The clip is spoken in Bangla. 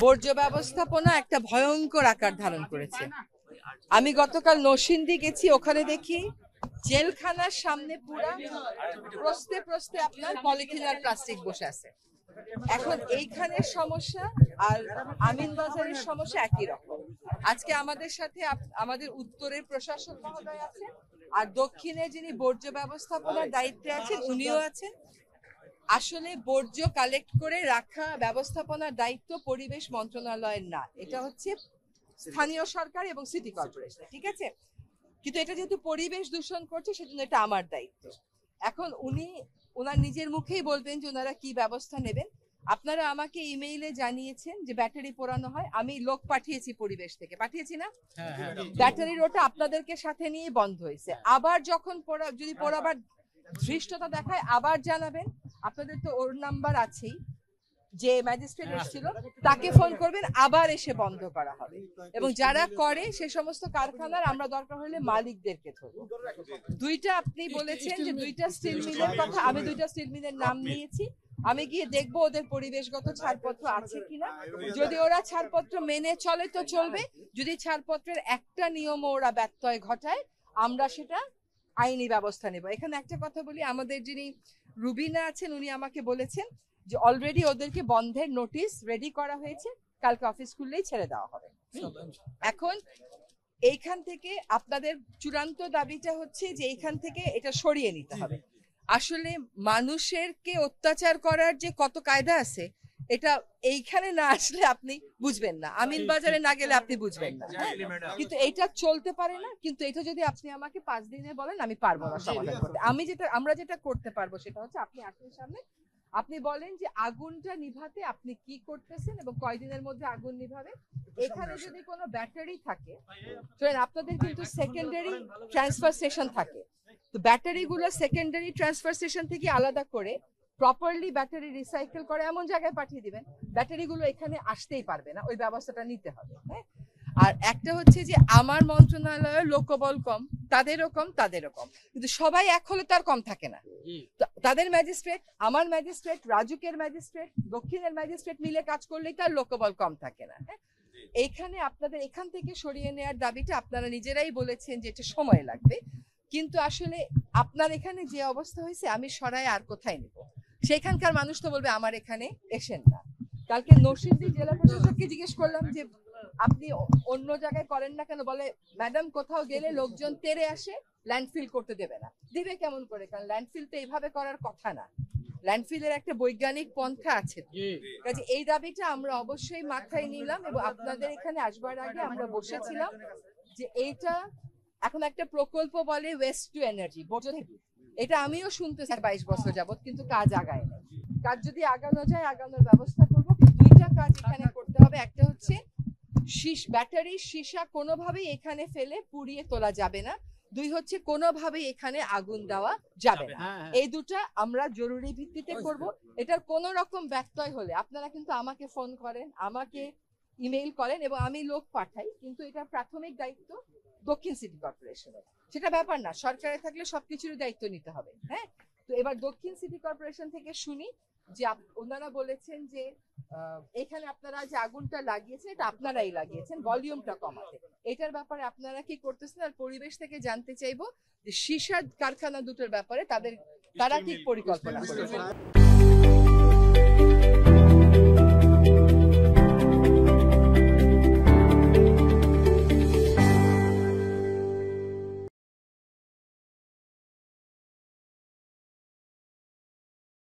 বর্জ্য ব্যবস্থাপনা একটা ভয়ঙ্কর আকার ধারণ করেছে। আমি গতকাল নরসিংদী গেছি, ওখানে দেখি জেলখানার সামনে পুরা প্রস্তে প্রস্তে আপনার পলিথিন আর প্লাস্টিক বসে আছে। এখন এইখানের সমস্যা আর আমিনবাজারের সমস্যা একই রকম। আজকে আমাদের সাথে আমাদের উত্তরের প্রশাসক মহোদয় আছেন, আর দক্ষিণে যিনি বর্জ্য ব্যবস্থাপনার দায়িত্বে আছেন উনিও আছেন। আসলে বর্জ্য কালেক্ট করে রাখা ব্যবস্থাপনার দায়িত্ব পরিবেশ মন্ত্রণালয়ের না, এটা হচ্ছে স্থানীয় সরকার এবং সিটি কর্পোরেশন, ঠিক আছে? কিন্তু এটা যেহেতু পরিবেশ দূষণ করছে সেজন্য এটা আমার দায়িত্ব। এখন উনি ওনার নিজের মুখেই বলবেন যে ওনারা কি ব্যবস্থা নেবেন। আপনারা আমাকে ইমেইলে জানিয়েছেন যে ব্যাটারি পোড়ানো হয়, আমি লোক পাঠিয়েছি পরিবেশ থেকে, পাঠিয়েছি না? ব্যাটারির ওটা আপনাদেরকে সাথে নিয়ে বন্ধ হয়েছে। আবার যখন যদি পোড়াবার ধৃষ্টতা দেখায় আবার জানাবেন। আপনাদের তো ওর নাম্বার আছেই, যে ম্যাজিস্ট্রেট এসেছিল তাকে ফোন করবেন, আবার এসে বন্ধ করা হবে। এবং যারা করে সে সমস্ত কারখানার আমরা দরকার হলে মালিকদেরকে ধরবো। দুইটা আপনি বলেছেন যে দুইটা স্টিল মিলের কথা, আমি দুইটা স্টিল মিলের নাম নিয়েছি। আমি গিয়ে দেখবো ওদের পরিবেশগত ছাড়পত্র আছে কিনা। যদি ওরা ছাড়পত্র মেনে চলে তো চলবে, যদি ছাড়পত্রের একটা নিয়ম ওরা ব্যত্যয় ঘটায় আমরা সেটা আইনি ব্যবস্থা নেব। এখানে একটা কথা বলি, আমাদের যিনি রুবিনা আছেন উনি আমাকে বলেছেন যে অলরেডি ওদেরকে বন্ধের নোটিশ রেডি করা হয়েছে, কালকে অফিস খুললেই ছেড়ে দেওয়া হবে। এখন এইখান থেকে আপনাদের চূড়ান্ত দাবিটা হচ্ছে যে এইখান থেকে এটা সরিয়ে নিতে হবে। আসলে মানুষেরকে অত্যাচার করার যে কত কায়দা আছে এটা এইখানে না আসলে আপনি বুঝবেন না, আমিনবাজারে না গেলে আপনি বুঝবেন না। কিন্তু এটা চলতে পারে না। কিন্তু এটা যদি আপনি আমাকে 5 দিনে বলেন আমি পারবো না সমাধান করতে। আমরা যেটা করতে পারবো সেটা হচ্ছে আপনি আসলে সামনে আপনি বলেন যে আগুনটা নিভাতে আপনি কি করতেছেন এবং কয়দিনের মধ্যে আগুন নিভাবে। এখানে যদি কোনো ব্যাটারি থাকে, আপনাদের কিন্তু সেকেন্ডারি ট্রান্সফার স্টেশন থাকে, তো ব্যাটারিগুলো সেকেন্ডারি ট্রান্সফার স্টেশন থেকে আলাদা করে প্রপারলি ব্যাটারি রিসাইকেল করে এমন জায়গায় পাঠিয়ে দিবেন। ব্যাটারিগুলো এখানে আসতেই পারবে না, ওই ব্যবস্থাটা নিতে হবে। হ্যাঁ, আর একটা হচ্ছে যে আমার মন্ত্রণালয়ের লোকবল কম, তাদেরও কম, কিন্তু সবাই এক হলে তার কম থাকে না। তাদের ম্যাজিস্ট্রেট, আমার ম্যাজিস্ট্রেট, রাজুকের ম্যাজিস্ট্রেট, দক্ষিণের ম্যাজিস্ট্রেট মিলে কাজ করলেই তার লোকবল কম থাকে না। হ্যাঁ, এইখানে আপনাদের এখান থেকে সরিয়ে নেওয়ার দাবিটা আপনারা নিজেরাই বলেছেন যে এটা সময় লাগবে, কিন্তু আসলে আপনার এখানে যে অবস্থা হয়েছে আমি সরাই আর কোথায় নেব? সেখানকার মানুষ তো বলবে আমার এখানে এসেন না। কালকে নরসিংদী জেলা প্রশাসককে জিজ্ঞেস করলাম যে আপনি অন্য জায়গায় করেন না কেন, বলে ম্যাডাম কোথাও গেলে লোকজন তেড়ে আসে, ল্যান্ডফিল করতে দেবে না। দিবে কেমন করে? কারণ ল্যান্ডফিল তো এইভাবে করার কথা না, ল্যান্ডফিলের একটা বৈজ্ঞানিক পন্থা আছে। কাজে এই দাবিটা আমরা অবশ্যই মাথায় নিলাম এবং আপনাদের এখানে আসবার আগে আমরা বসেছিলাম যে এইটা এখন একটা প্রকল্প বলে ওয়েস্ট টু এনার্জি, এটা আমিও শুনতেছি 22 বছর যাবত, কিন্তু কাজ আগায় না। কাজ যদি আগানো যায় আগানোর ব্যবস্থা করব। দুইটা কাজ এখানে করতে হবে, একটা হচ্ছে ব্যাটারির সীসা কোনোভাবেই এখানে ফেলে পুড়িয়ে তোলা যাবে না, দুই হচ্ছে কোনোভাবেই এখানে আগুন দেওয়া যাবে না। এই দুটা আমরা জরুরি ভিত্তিতে করব। এটার কোন রকম ব্যত্যয় হলে আপনারা কিন্তু আমাকে ফোন করেন, আমাকে ইমেইল করেন এবং আমি লোক পাঠাই, কিন্তু এটা প্রাথমিক দায়িত্ব দক্ষিণ সিটি কর্পোরেশনের। সেটা ব্যাপার না, সরকারে থাকলে সবকিছুর দায়িত্ব নিতে হবে। হ্যাঁ, তো এবার দক্ষিণ সিটি কর্পোরেশন থেকে শুনি যে ওনারা বলেছেন যে এখানে আপনারা যে আগুনটা লাগিয়েছেন এটা আপনারাই লাগিয়েছেন, ভলিউমটা কমাতে। এটার ব্যাপারে আপনারা কি করতেছেন? আর পরিবেশ থেকে জানতে চাইবো যে সীসার কারখানা দুটোর ব্যাপারে তারা কি পরিকল্পনা করেছে।